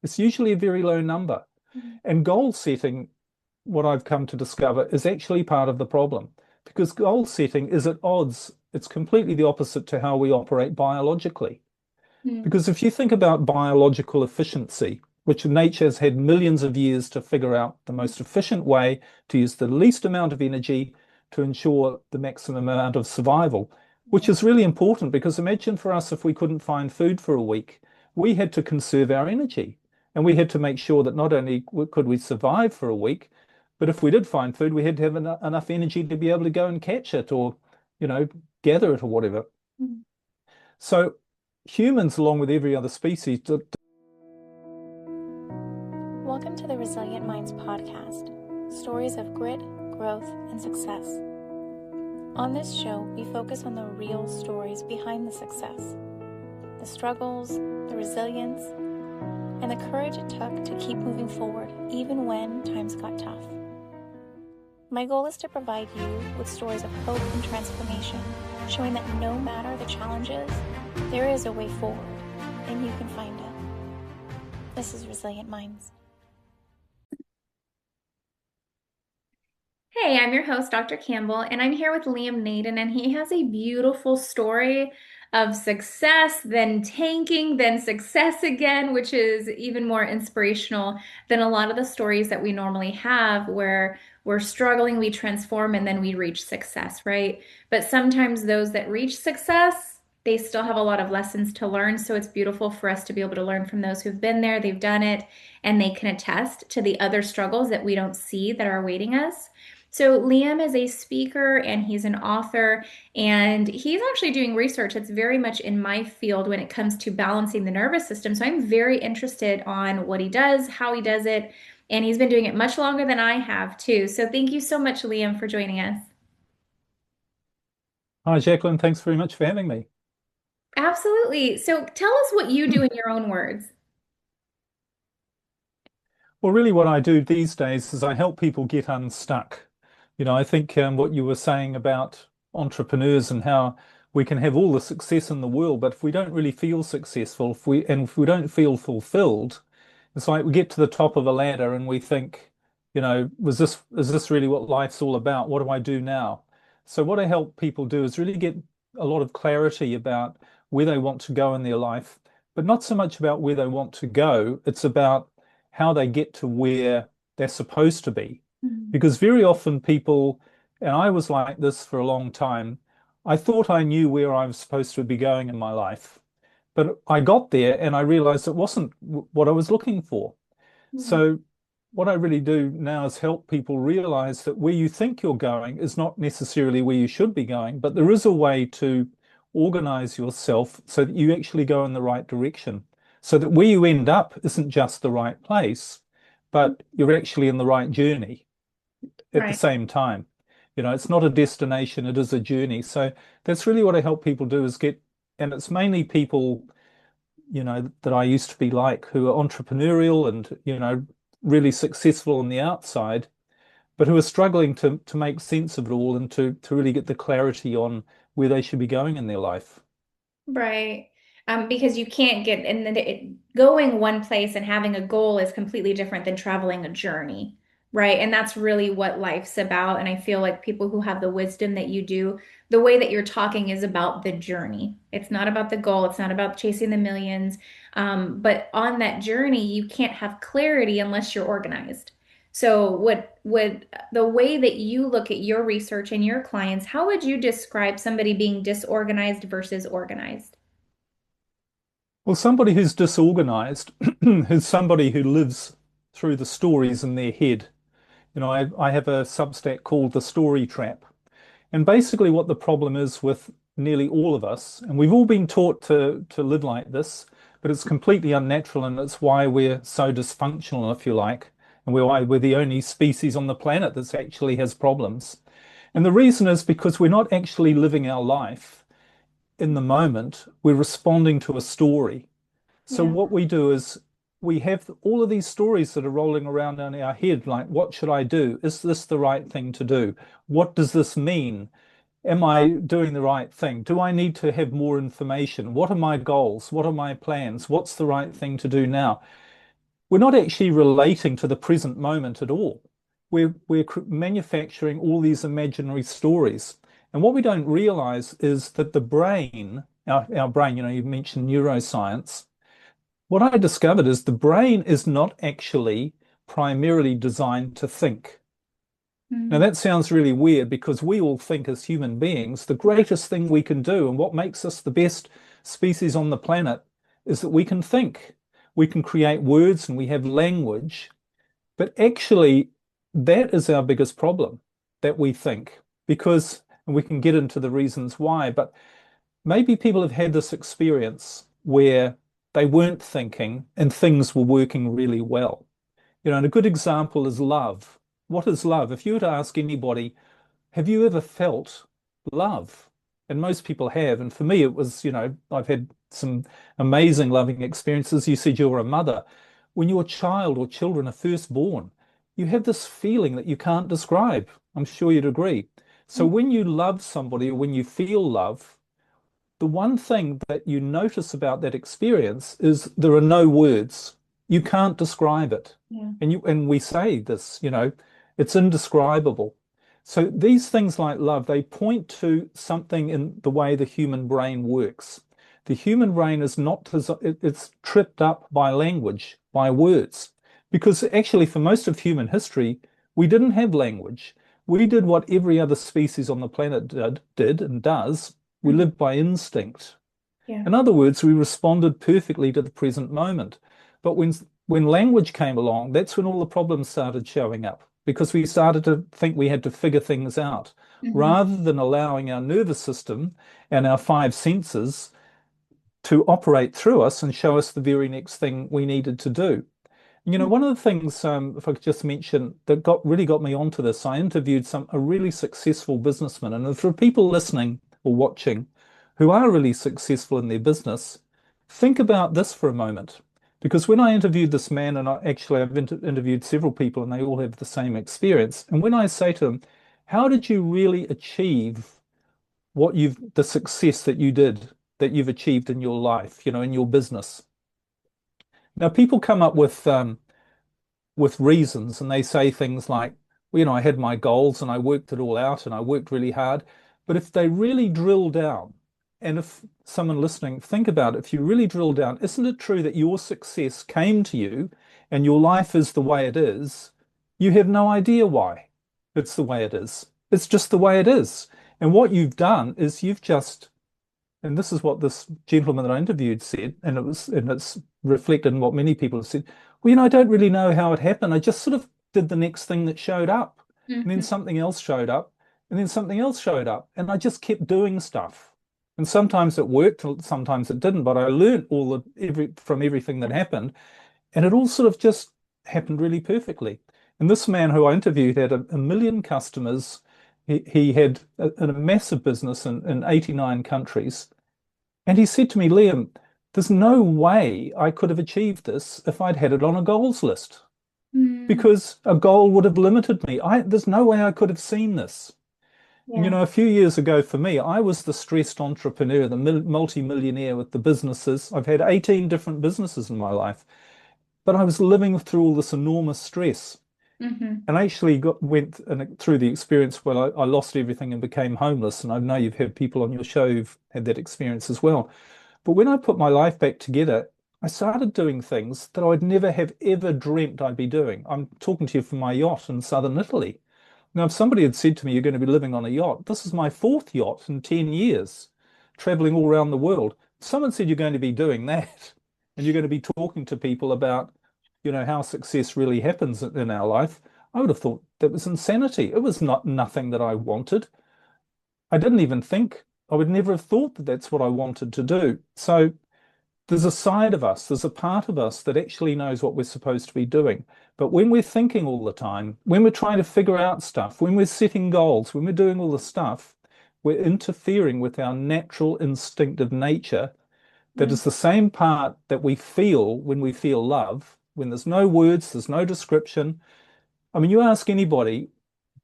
It's usually a very low number. Mhm. And goal setting, what I've come to discover, is actually part of the problem because goal setting is at odds. It's completely the opposite to how we operate biologically. Mm. Because if you think about biological efficiency, which nature has had millions of years to figure out the most efficient way to use the least amount of energy to ensure the maximum amount of survival, which is really important because imagine for us if we couldn't find food for a week, we had to conserve our energy. And we had to make sure that not only could we survive for a week, but if we did find food, we had to have enough energy to be able to go and catch it or, you know, gather it or whatever. Mm. So humans, along with every other species, Welcome to the Resilient Minds podcast, stories of grit, growth, and success. On this show, we focus on the real stories behind the success, the struggles, the resilience, and the courage it took to keep moving forward even when times got tough. My goal is to provide you with stories of hope and transformation, showing that no matter the challenges, there is a way forward, and you can find it. This is Resilient Minds. Hey, I'm your host, Dr. Campbell, and I'm here with Liam Naden, and he has a beautiful story of success, then tanking, then success again, which is even more inspirational than a lot of the stories that we normally have where we're struggling, we transform, and then we reach success, right? But sometimes those that reach success, they still have a lot of lessons to learn. So it's beautiful for us to be able to learn from those who've been there, they've done it, and they can attest to the other struggles that we don't see that are awaiting us. So Liam is a speaker and he's an author, and he's actually doing research that's very much in my field when it comes to balancing the nervous system. So I'm very interested on what he does, how he does it, and he's been doing it much longer than I have too. So thank you so much, Liam, for joining us. Hi, Jacqueline. Thanks very much for having me. Absolutely. So tell us what you do in your own words. Well, really, what I do these days is I help people get unstuck. I think what you were saying about entrepreneurs and how we can have all the success in the world, but if we don't really feel successful, if we don't feel fulfilled, it's like we get to the top of a ladder and we think, is this really what life's all about? What do I do now? So what I help people do is really get a lot of clarity about where they want to go in their life, but not so much about where they want to go. It's about how they get to where they're supposed to be. Mhm. Because very often people, and I was like this for a long time, I thought I knew where I was supposed to be going in my life. But I got there and I realized it wasn't what I was looking for. Mhm. So, what I really do now is help people realize that where you think you're going is not necessarily where you should be going, but there is a way to organize yourself so that you actually go in the right direction. So that where you end up isn't just the right place, but you're actually in the right journey at the Right. same time. It's not a destination, it is a journey. So that's really what I help people do is get, and it's mainly people, that I used to be like who are entrepreneurial and, really successful on the outside, but who are struggling to make sense of it all and to really get the clarity on where they should be going in their life. Right. Because you can't get, and then going one place and having a goal is completely different than traveling a journey, right? And that's really what life's about. And I feel like people who have the wisdom that you do, the way that you're talking is about the journey. It's not about the goal. It's not about chasing the millions. But on that journey, you can't have clarity unless you're organized. So what would the way that you look at your research and your clients, how would you describe somebody being disorganized versus organized? Well, somebody who's disorganized is somebody who lives through the stories in their head. I have a Substack called The Story Trap. And basically, what the problem is with nearly all of us, and we've all been taught to live like this, but it's completely unnatural, and it's why we're so dysfunctional, if you like, and why we're the only species on the planet that actually has problems. And the reason is because we're not actually living our life in the moment, we're responding to a story. So Yeah. what we do is we have all of these stories that are rolling around in our head, like, what should I do? Is this the right thing to do? What does this mean? Am I doing the right thing? Do I need to have more information? What are my goals? What are my plans? What's the right thing to do now? we're not actually relating to the present moment at all. We're manufacturing all these imaginary stories. And what we don't realize is that the brain, our brain, you mentioned neuroscience. What I discovered is the brain is not actually primarily designed to think. Now, Mm. that sounds really weird because we all think as human beings, the greatest thing we can do and what makes us the best species on the planet is that we can think. We can create words and we have language. But actually, that is our biggest problem, that we think, because, and we can get into the reasons why, but maybe people have had this experience where they weren't thinking and things were working really well. And a good example is love. What is love? If you were to ask anybody, have you ever felt love? And most people have. And for me, it was, I've had some amazing loving experiences. You said you're a mother. When your child or children are first born, you have this feeling that you can't describe. I'm sure you'd agree. So when you love somebody or when you feel love, the one thing that you notice about that experience is there are no words. You can't describe it. Yeah. And we say this, it's indescribable. So these things like love, they point to something in the way the human brain works. The human brain is not, it's tripped up by language, by words. Because actually, for most of human history, we didn't have language. We did what every other species on the planet did and does. We Mm. lived by instinct. Yeah. In other words, we responded perfectly to the present moment. But when language came along, that's when all the problems started showing up because we started to think we had to figure things out Mhm. rather than allowing our nervous system and our five senses to operate through us and show us the very next thing we needed to do. One of the things, if I could just mention, that really got me onto this, I interviewed a really successful businessman. And for people listening or watching who are really successful in their business, think about this for a moment. Because when I interviewed this man, and I've interviewed several people, and they all have the same experience. And when I say to them, how did you really achieve the success that you've achieved in your life, in your business? Now, people come up with reasons and they say things like, well, I had my goals and I worked it all out and I worked really hard. But if they really drill down, and if someone listening, think about it, if you really drill down, isn't it true that your success came to you and your life is the way it is? You have no idea why it's the way it is. It's just the way it is. And what you've done is and this is what this gentleman that I interviewed said, and it's reflected in what many people have said. Well, I don't really know how it happened. I just sort of did the next thing that showed up, and then Mhm. something else showed up, and then something else showed up, and I just kept doing stuff. And sometimes it worked, and sometimes it didn't. But I learned from everything that happened, and it all sort of just happened really perfectly. And this man who I interviewed had a million customers. He had a massive business in 89 countries. And he said to me, Liam, there's no way I could have achieved this if I'd had it on a goals list Mm. because a goal would have limited me. There's no way I could have seen this. And Yeah. a few years ago for me, I was the stressed entrepreneur, the multi-millionaire with the businesses. I've had 18 different businesses in my life, but I was living through all this enormous stress. Hmm. And I actually through the experience where I lost everything and became homeless. And I know you've had people on your show who've had that experience as well. But when I put my life back together, I started doing things that I'd never have ever dreamt I'd be doing. I'm talking to you from my yacht in southern Italy. Now, if somebody had said to me, you're going to be living on a yacht, this is my fourth yacht in 10 years, traveling all around the world. Someone said you're going to be doing that and you're going to be talking to people about, how success really happens in our life. I would have thought that was insanity. It was not nothing that I wanted. I didn't even think, I would never have thought that that's what I wanted to do. So there's a side of us, there's a part of us that actually knows what we're supposed to be doing. But when we're thinking all the time, when we're trying to figure out stuff, when we're setting goals, when we're doing all the stuff, we're interfering with our natural instinctive nature that Yeah. is the same part that we feel when we feel love, when there's no words, there's no description. I mean, you ask anybody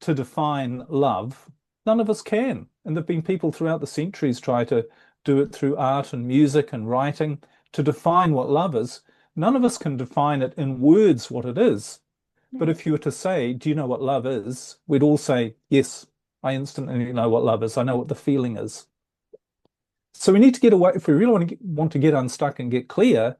to define love, none of us can. And there've been people throughout the centuries try to do it through art and music and writing to define what love is. None of us can define it in words what it is. But Right. if you were to say, do you know what love is? We'd all say, yes, I instantly know what love is. I know what the feeling is. So we need to get away. If we really want to get unstuck and get clear,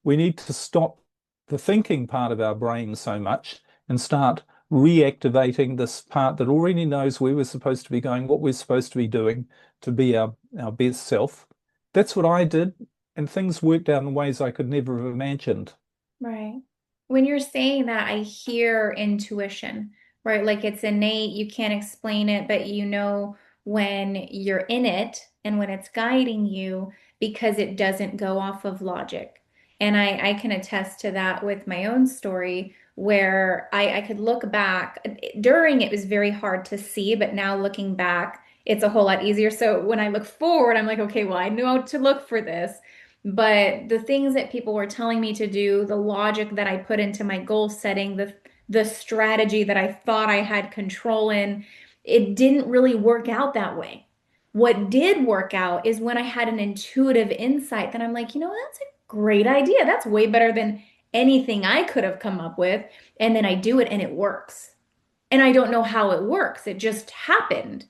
we need to stop the thinking part of our brain so much and start reactivating this part that already knows where we're supposed to be going, what we're supposed to be doing to be our best self. That's what I did, and things worked out in ways I could never have imagined. Right. When you're saying that, I hear intuition, right? Like it's innate, you can't explain it, but you know when you're in it and when it's guiding you because it doesn't go off of logic. And I can attest to that with my own story where I could look back. During it was very hard to see, but now looking back, it's a whole lot easier. So when I look forward, I'm like, okay, well, I knew how to look for this. But the things that people were telling me to do, the logic that I put into my goal setting, the strategy that I thought I had control in, it didn't really work out that way. What did work out is when I had an intuitive insight that I'm like, that's a great idea. That's way better than anything I could have come up with. And then I do it and it works. And I don't know how it works. It just happened.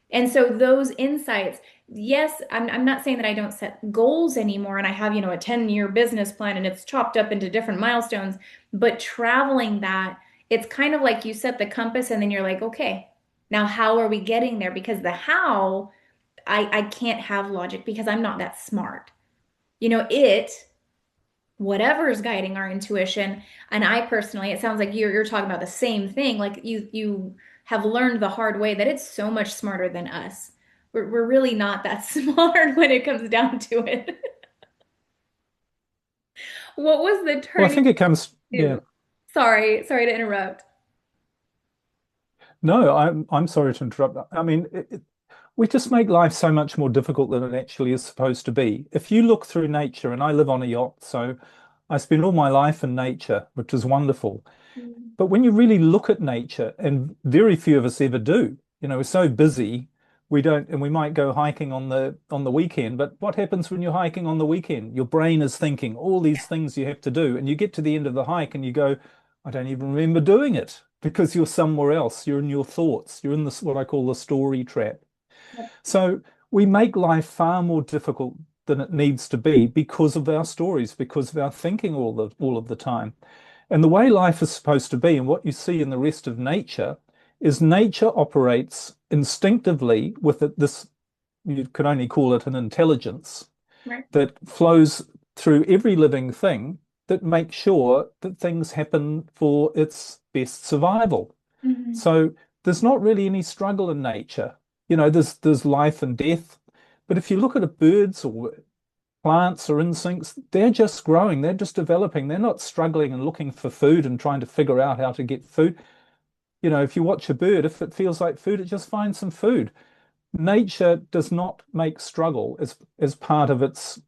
And so those insights, yes, I'm not saying that I don't set goals anymore and I have, a 10-year business plan and it's chopped up into different milestones, but traveling that, it's kind of like you set the compass and then you're like, okay, now how are we getting there? Because the how, I can't have logic because I'm not that smart. It whatever is guiding our intuition. And I personally, it sounds like you're talking about the same thing. Like you have learned the hard way that it's so much smarter than us. We're really not that smart when it comes down to it. What was the Well, I turning think it comes, yeah. to? Sorry to interrupt. No, I'm sorry to interrupt. I mean, we just make life so much more difficult than it actually is supposed to be. If you look through nature, and I live on a yacht, so I spend all my life in nature, which is wonderful. Mm. But when you really look at nature, and very few of us ever do, we're so busy, we don't, and we might go hiking on the weekend. But what happens when you're hiking on the weekend? Your brain is thinking all these things you have to do, and you get to the end of the hike and you go, I don't even remember doing it because you're somewhere else. You're in your thoughts. You're in this what I call the story trap. Yep. So we make life far more difficult than it needs to be because of our stories, because of our thinking all of the time. And the way life is supposed to be, and what you see in the rest of nature, is nature operates instinctively with this, you could only call it an intelligence Right. that flows through every living thing that makes sure that things happen for its best survival. Mhm. So there's not really any struggle in nature. There's life and death. But if you look at a birds or plants or insects, they're just growing, they're just developing. They're not struggling and looking for food and trying to figure out how to get food. If you watch a bird, if it feels like food, it just finds some food. Nature does not make struggle as part of its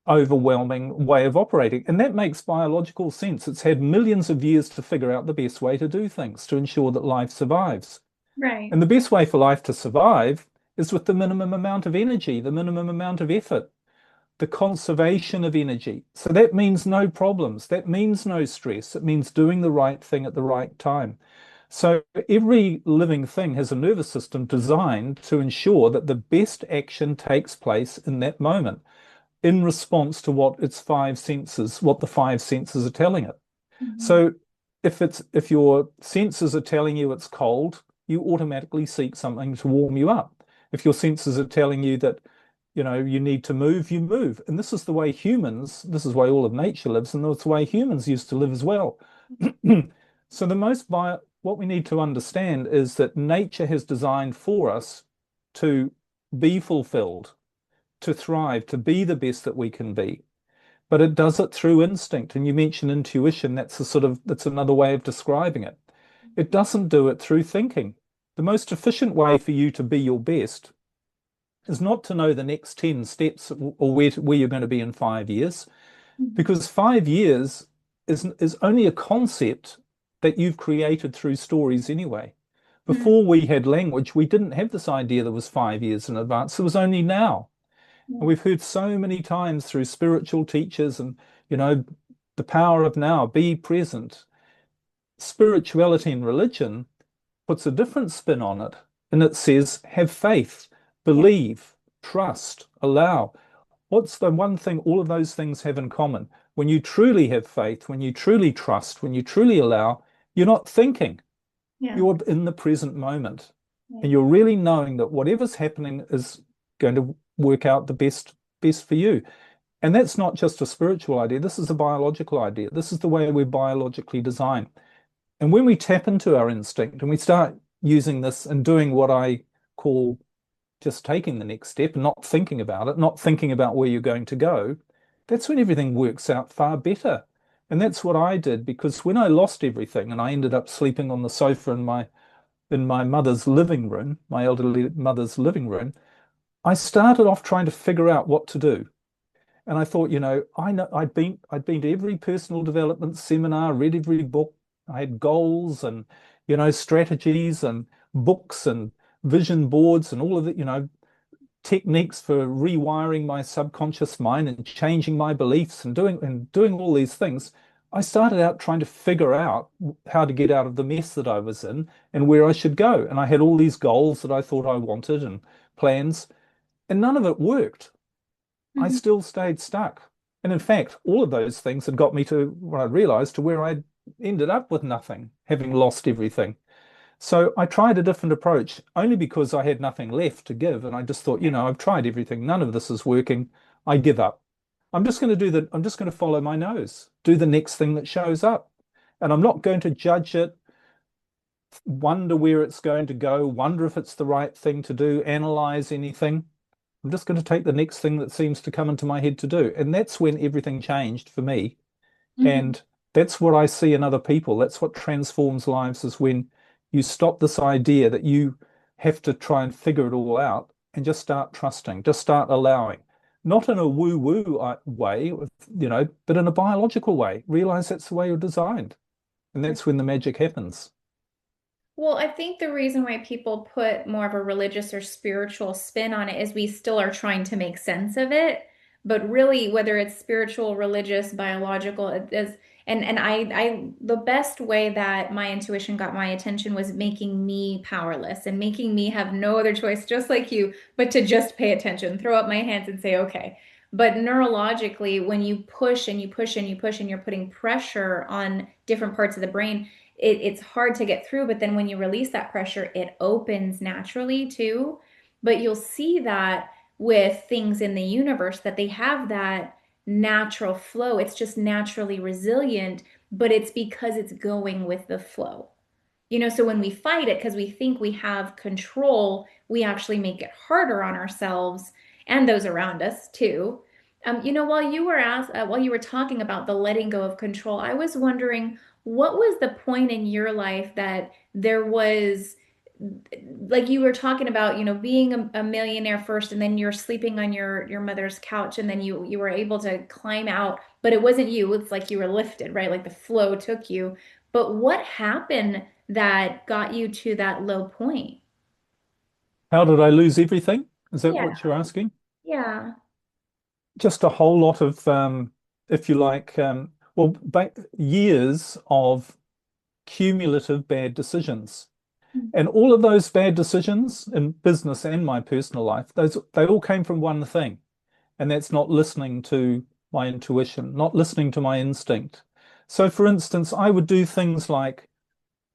overwhelming way of operating. And that makes biological sense. It's had millions of years to figure out the best way to do things to ensure that life survives. Right. And the best way for life to survive is with the minimum amount of energy, the minimum amount of effort, the conservation of energy. So that means no problems. That means no stress. It means doing the right thing at the right time. So every living thing has a nervous system designed to ensure that the best action takes place in that moment in response to what the five senses are telling it. Mhm. So if your senses are telling you it's cold, you automatically seek something to warm you up. If your senses are telling you that you need to move, you move. And this is why all of nature lives, and that's the way humans used to live as well. So what we need to understand is that nature has designed for us to be fulfilled, to thrive, to be the best that we can be. But it does it through instinct. And you mentioned intuition. That's another way of describing it. It doesn't do it through thinking. The most efficient way for you to be your best is not to know the next 10 steps or where you're going to be in 5 years, Mhm. because 5 years is only a concept that you've created through stories anyway. Mhm. Before we had language, we didn't have this idea there was 5 years in advance. It was only now. And Yeah. we've heard so many times through spiritual teachers and, you know, the power of now, be present. Spirituality and religion puts a different spin on it, and it says, have faith, Yeah. believe, trust, allow. What's the one thing all of those things have in common? When you truly have faith, when you truly trust, when you truly allow, you're not thinking, Yeah. you're in the present moment. Yeah. And you're really knowing that whatever's happening is going to work out the best for you. And that's not just a spiritual idea. This is a biological idea. This is the way we're biologically designed. And when we tap into our instinct and we start using this and doing what I call just taking the next step and not thinking about it, not thinking about where you're going to go, that's when everything works out far better. And that's what I did, because when I lost everything and I ended up sleeping on the sofa in my mother's living room, my elderly mother's living room, I started off trying to figure out what to do. And I thought, I know I'd been to every personal development seminar, read every book. I had goals and, strategies and books and vision boards and all of it, techniques for rewiring my subconscious mind and changing my beliefs and doing all these things. I started out trying to figure out how to get out of the mess that I was in and where I should go. And I had all these goals that I thought I wanted and plans, and none of it worked. I Mhm. still stayed stuck. And in fact, all of those things had got me to what I realized to where I ended up with nothing, having lost everything. So I tried a different approach only because I had nothing left to give. And I just thought, I've tried everything. None of this is working. I give up. I'm just going to follow my nose, do the next thing that shows up. And I'm not going to judge it, wonder where it's going to go, wonder if it's the right thing to do, analyze anything. I'm just going to take the next thing that seems to come into my head to do. And that's when everything changed for me. Mhm. And that's what I see in other people. That's what transforms lives, is when you stop this idea that you have to try and figure it all out and just start trusting, just start allowing. Not in a woo-woo way, but in a biological way. Realize that's the way you're designed. And that's when the magic happens. Well, I think the reason why people put more of a religious or spiritual spin on it is we still are trying to make sense of it. But really, whether it's spiritual, religious, biological, it is, and the best way that my intuition got my attention was making me powerless and making me have no other choice, just like you, but to just pay attention, throw up my hands and say, okay. But neurologically, when you push and you push and you push and you're putting pressure on different parts of the brain, it's hard to get through, but then when you release that pressure, it opens naturally too. But you'll see that with things in the universe that they have that natural flow. It's just naturally resilient, but it's because it's going with the flow. So when we fight it because we think we have control, we actually make it harder on ourselves and those around us too. While you were talking about the letting go of control, I was wondering what was the point in your life that there was, like you were talking about, being a millionaire first, and then you're sleeping on your mother's couch, and then you were able to climb out, but it wasn't you. It's like you were lifted, right? Like the flow took you. But what happened that got you to that low point? How did I lose everything? Is that Yeah, what you're asking? yeah. Just a whole lot of, if you like, years of cumulative bad decisions. And all of those bad decisions in business and my personal life, they all came from one thing, and that's not listening to my intuition, not listening to my instinct. So, for instance, I would do things like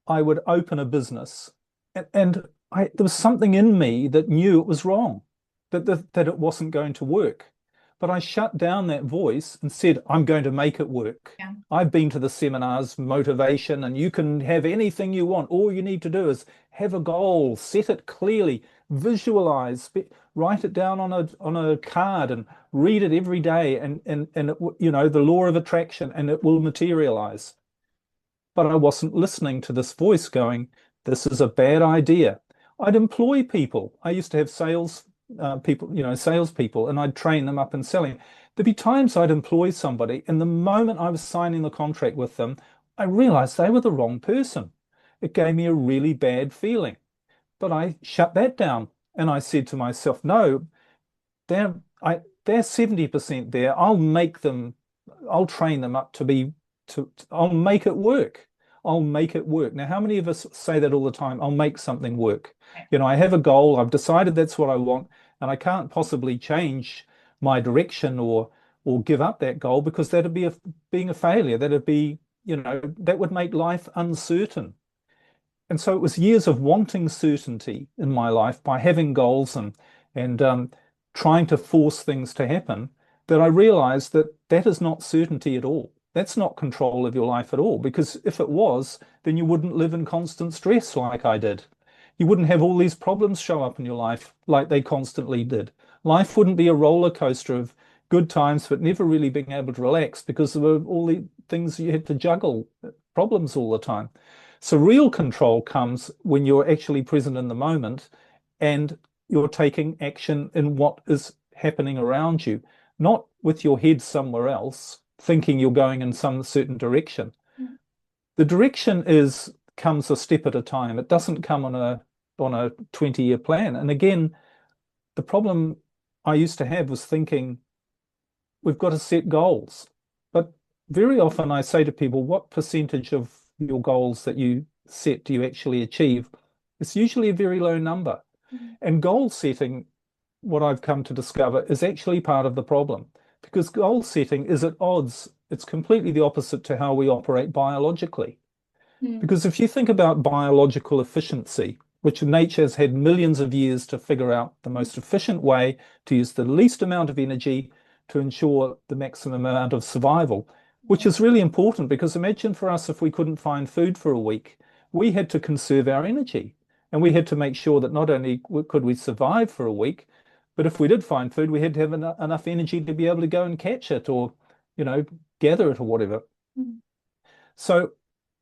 I would open a business, and there was something in me that knew it was wrong, that it wasn't going to work. But I shut down that voice and said, I'm going to make it work. Yeah. I've been to the seminars, motivation, and you can have anything you want. All you need to do is have a goal, set it clearly, visualize, write it down on a card and read it every day, and the law of attraction, and it will materialize. But I wasn't listening to this voice going, this is a bad idea. I'd employ people. I used to have salespeople, and I'd train them up in selling. There'd be times I'd employ somebody, and the moment I was signing the contract with them, I realized they were the wrong person. It gave me a really bad feeling. But I shut that down and I said to myself, no, they're 70% there. I'll make them I'll train them up to be I'll make it work. I'll make it work. Now, how many of us say that all the time? I'll make something work. I have a goal, I've decided that's what I want, and I can't possibly change my direction or give up that goal because that'd be being a failure. That'd be, that would make life uncertain. And so it was years of wanting certainty in my life by having goals and trying to force things to happen that I realized that that is not certainty at all. That's not control of your life at all. Because if it was, then you wouldn't live in constant stress like I did. You wouldn't have all these problems show up in your life like they constantly did. Life wouldn't be a roller coaster of good times, but never really being able to relax because there were all the things you had to juggle, problems all the time. So real control comes when you're actually present in the moment and you're taking action in what is happening around you, not with your head somewhere else, thinking you're going in some certain direction. The direction comes a step at a time. It doesn't come on a 20-year plan. And again, the problem I used to have was thinking we've got to set goals. But very often I say to people, what percentage of your goals that you set do you actually achieve? It's usually a very low number. And goal setting, what I've come to discover, is actually part of the problem because goal setting is at odds. It's completely the opposite to how we operate biologically. Because if you think about biological efficiency, which nature has had millions of years to figure out the most efficient way to use the least amount of energy to ensure the maximum amount of survival, which is really important because imagine for us if we couldn't find food for a week, we had to conserve our energy. And we had to make sure that not only could we survive for a week, but if we did find food, we had to have enough energy to be able to go and catch it or, gather it or whatever. So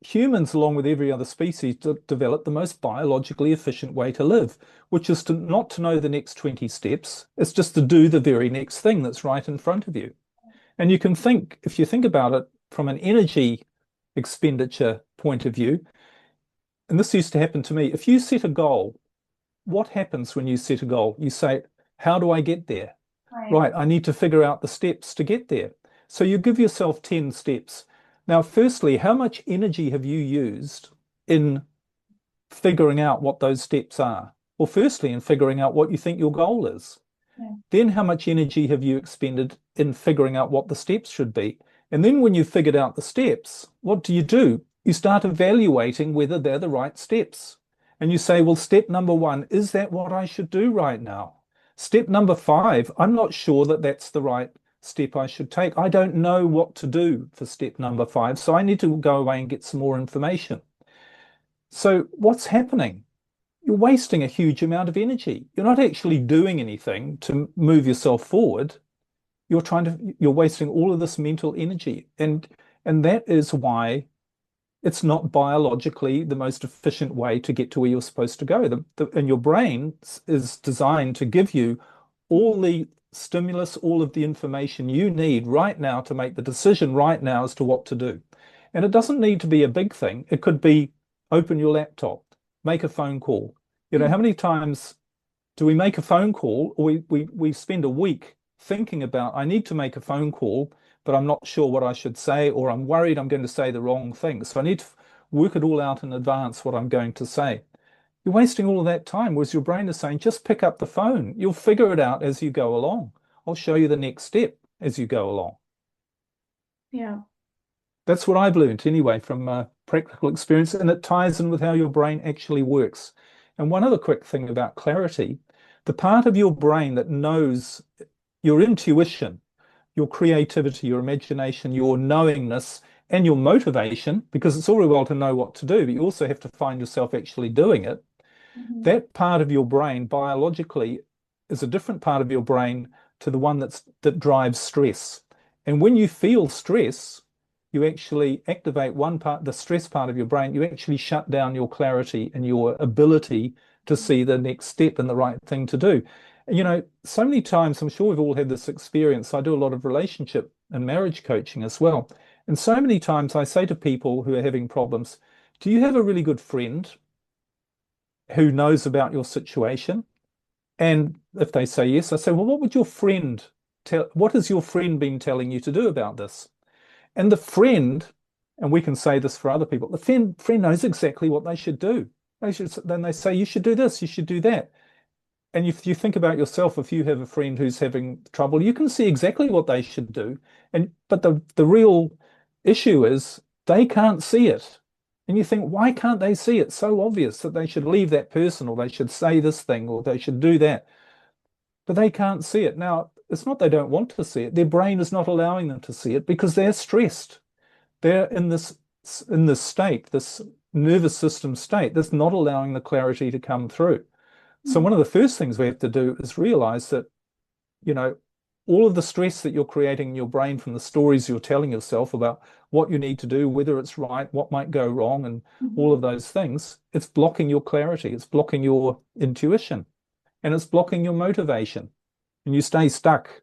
humans, along with every other species, developed the most biologically efficient way to live, which is not to know the next 20 steps. It's just to do the very next thing that's right in front of you. And you can think, if you think about it from an energy expenditure point of view, and this used to happen to me, if you set a goal, what happens when you set a goal? You say, how do I get there? Right, I need to figure out the steps to get there. So you give yourself 10 steps. Now, firstly, how much energy have you used in figuring out what those steps are? Well, firstly, in figuring out what you think your goal is. Then how much energy have you expended in figuring out what the steps should be? And then when you've figured out the steps, what do? You start evaluating whether they're the right steps. And you say, well, step number 1, is that what I should do right now? Step number 5, I'm not sure that that's the right step I should take. I don't know what to do for step number 5, so I need to go away and get some more information. So what's happening? You're wasting a huge amount of energy. You're not actually doing anything to move yourself forward. You're wasting all of this mental energy. And that is why it's not biologically the most efficient way to get to where you're supposed to go. And your brain is designed to give you all the stimulus, all of the information you need right now to make the decision right now as to what to do. And it doesn't need to be a big thing. It could be open your laptop, make a phone call. How many times do we make a phone call or we spend a week thinking about, I need to make a phone call, but I'm not sure what I should say, or I'm worried I'm going to say the wrong thing. So I need to work it all out in advance what I'm going to say. You're wasting all of that time, whereas your brain is saying, just pick up the phone. You'll figure it out as you go along. I'll show you the next step as you go along. Yeah. That's what I've learned anyway from practical experience, and it ties in with how your brain actually works. And one other quick thing about clarity, the part of your brain that knows your intuition, your creativity, your imagination, your knowingness, and your motivation, because it's all very well to know what to do, but you also have to find yourself actually doing it. That part of your brain biologically is a different part of your brain to the one that drives stress. And when you feel stress, you actually activate one part, the stress part of your brain, you actually shut down your clarity and your ability to see the next step and the right thing to do. So many times, I'm sure we've all had this experience. I do a lot of relationship and marriage coaching as well. And so many times I say to people who are having problems, do you have a really good friend who knows about your situation? And if they say yes, I say, well, what has your friend been telling you to do about this? And the friend, and we can say this for other people, the friend knows exactly what they should do. Then they say, you should do this, you should do that. And if you think about yourself, if you have a friend who's having trouble, you can see exactly what they should do. But the real issue is they can't see it. And you think, why can't they see it? So obvious that they should leave that person or they should say this thing or they should do that. But they can't see it. Now, it's not they don't want to see it. Their brain is not allowing them to see it because they're stressed. They're in this state, this nervous system state that's not allowing the clarity to come through. So one of the first things we have to do is realize that, you know, all of the stress that you're creating in your brain from the stories you're telling yourself about what you need to do, whether it's right, what might go wrong, and all Mhm. of those things, it's blocking your clarity, it's blocking your intuition, and it's blocking your motivation. And you stay stuck.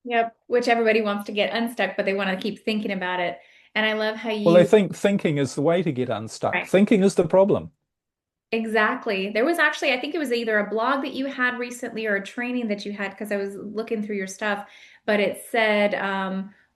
Yep, which everybody wants to get unstuck, but they want to keep thinking about it. And I love how Well, they you, think thinking is the way to get unstuck. right. Thinking is the problem. Exactly. There was actually, I think it was either a blog that you had recently or a training that you had because I was looking through your stuff, but it said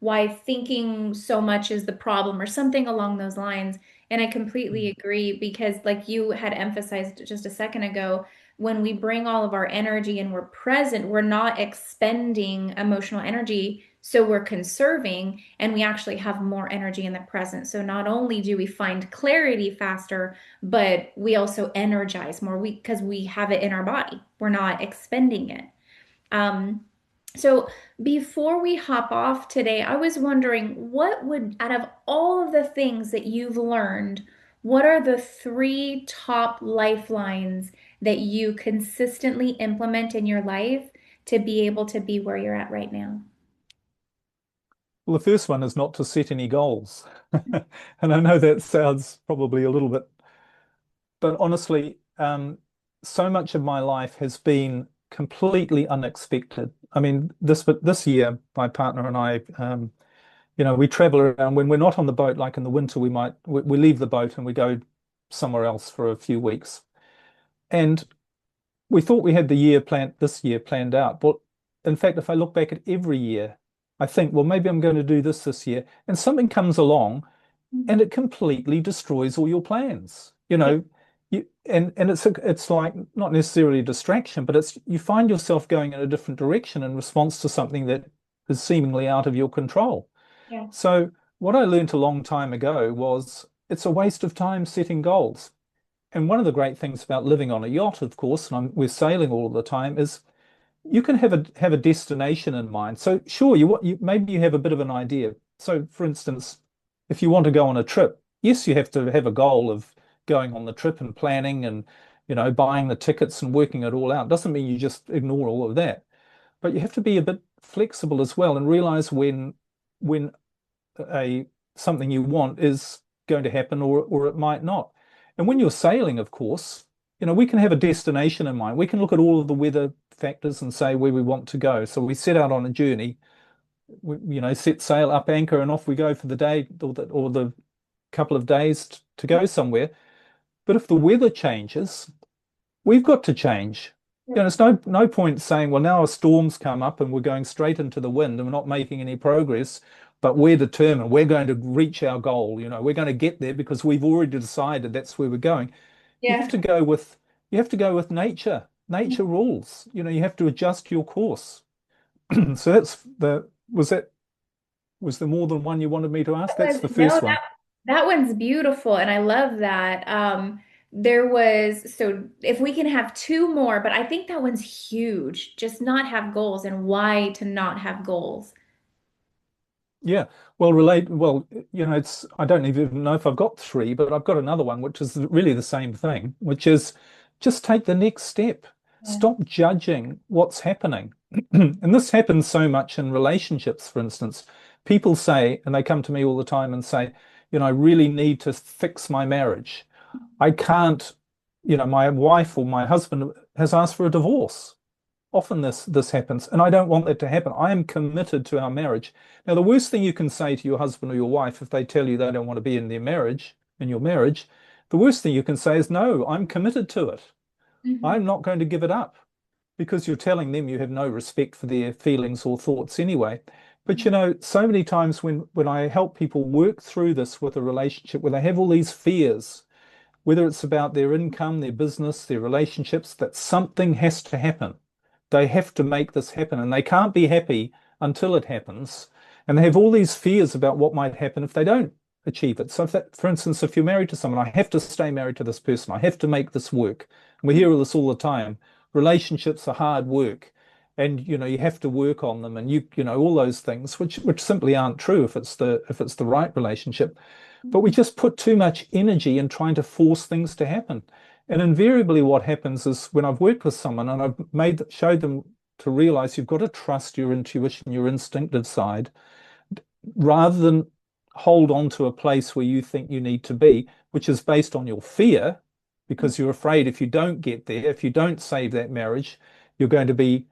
why thinking so much is the problem or something along those lines. And I completely Mm. agree because, like you had emphasized just a second ago, when we bring all of our energy and we're present, we're not expending emotional energy. So we're conserving and we actually have more energy in the present. So not only do we find clarity faster, but we also energize more because we have it in our body. We're not expending it. Um, so before we hop off today, I was wondering what would, out of all of the things that you've learned, what are the three top lifelines that you consistently implement in your life to be able to be where you're at right now? Well, the first one is not to set any goals. And I know that sounds probably a little bit, but honestly, so much of my life has been completely unexpected. I mean, this year, my partner and I, we travel around when we're not on the boat, like in the winter, we leave the boat and we go somewhere else for a few weeks. And we thought we had this year planned out. But in fact, if I look back at every year, I think, well, maybe I'm going to do this year. And something comes along and Mhm. it completely destroys all your plans. Yeah, And it's like not necessarily a distraction, but it's you find yourself going in a different direction in response to something that is seemingly out of your control. yeah, So what I learned a long time ago was it's a waste of time setting goals. And one of the great things about living on a yacht, of course, and we're sailing all the time, is you can have a destination in mind. So sure, maybe you have a bit of an idea. So for instance, if you want to go on a trip, yes, you have to have a goal of going on the trip and planning and buying the tickets and working it all out. Doesn't mean you just ignore all of that, but you have to be a bit flexible as well and realize when a something you want is going to happen or it might not. And when you're sailing, of course, we can have a destination in mind. We can look at all of the weather factors and say where we want to go. So we set out on a journey, set sail, up anchor, and off we go for the day or the couple of days to go somewhere. But if the weather changes, we've got to change. yeah, It's no point saying, well, now a storm's come up and we're going straight into the wind and we're not making any progress, but we're determined we're going to reach our goal. We're going to get there because we've already decided that's where we're going. You have yeah. to go with you have to go with nature. Nature rules. You have to adjust your course. So was there more than one you wanted me to ask? That's the No, first one. that one's beautiful, and I love that. There was, so if we can have two more, but I think that one's huge. Just not have goals and why to not have goals. Yeah. Well, it's I don't even know if I've got three, but I've got another one which is really the same thing, which is just take the next step. Yeah. Stop judging what's happening. And this happens so much in relationships, for instance. People say, and they come to me all the time and say, I really need to fix my marriage. I can't, my wife or my husband has asked for a divorce. Often this happens, and I don't want that to happen. I am committed to our marriage. Now, the worst thing you can say to your husband or your wife if they tell you they don't want to be in your marriage, the worst thing you can say is, no, I'm committed to it. Mhm. I'm not going to give it up because you're telling them you have no respect for their feelings or thoughts anyway. But so many times when I help people work through this with a relationship where they have all these fears, whether it's about their income, their business, their relationships, that something has to happen. They have to make this happen, and they can't be happy until it happens. And they have all these fears about what might happen if they don't achieve it. So, if that, for instance, if you're married to someone, I have to stay married to this person, I have to make this work. And we hear this all the time. Relationships are hard work, and you have to work on them, and all those things, which simply aren't true if it's the right relationship. But we just put too much energy in trying to force things to happen. And invariably, what happens is when I've worked with someone and I've showed them to realize you've got to trust your intuition, your instinctive side, rather than hold on to a place where you think you need to be, which is based on your fear, because you're afraid if you don't get there, if you don't save that marriage, you're going to be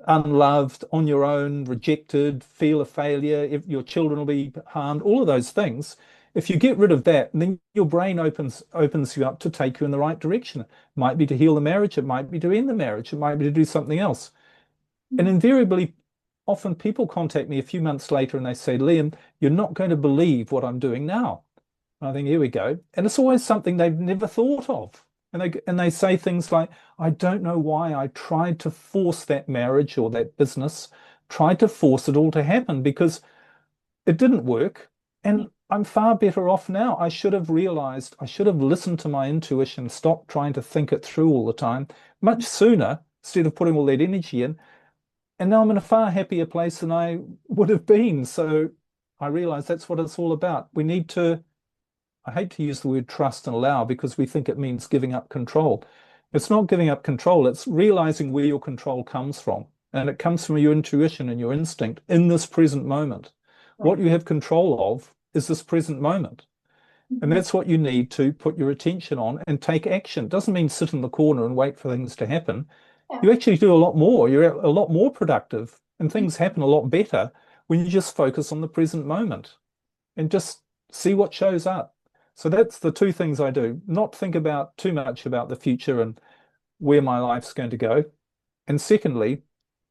unloved, on your own, rejected, feel a failure, if your children will be harmed, all of those things. If you get rid of that, then your brain opens you up to take you in the right direction. It might be to heal the marriage, it might be to end the marriage, it might be to do something else. And invariably, often people contact me a few months later and they say, Liam, you're not going to believe what I'm doing now. And I think, here we go. And it's always something they've never thought of. And they say things like, I don't know why I tried to force that marriage or that business, tried to force it all to happen because it didn't work. And I'm far better off now. I should have realized, I should have listened to my intuition, stopped trying to think it through all the time much sooner instead of putting all that energy in. And now I'm in a far happier place than I would have been. So I realize that's what it's all about. We need to, I hate to use the word trust and allow because we think it means giving up control. It's not giving up control, it's realizing where your control comes from. And it comes from your intuition and your instinct in this present moment. What Right. you have control of is this present moment. And Mhm. that's what you need to put your attention on and take action. It doesn't mean sit in the corner and wait for things to happen. Yeah. You actually do a lot more. You're a lot more productive, and things happen a lot better when you just focus on the present moment and just see what shows up. So that's the two things I do. Not think about too much about the future and where my life's going to go. And secondly,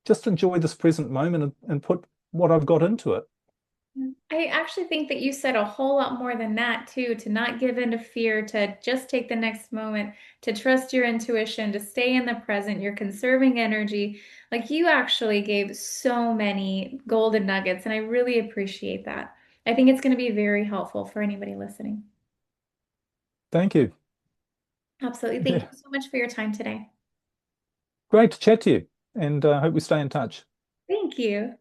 just enjoy this present moment and put what I've got into it. I actually think that you said a whole lot more than that too, to not give in to fear, to just take the next moment, to trust your intuition, to stay in the present. You're conserving energy. Like you actually gave so many golden nuggets, and I really appreciate that. I think it's going to be very helpful for anybody listening. Thank you. Absolutely. Thank Yeah, you so much for your time today. great to chat to you, and I hope we stay in touch. Thank you.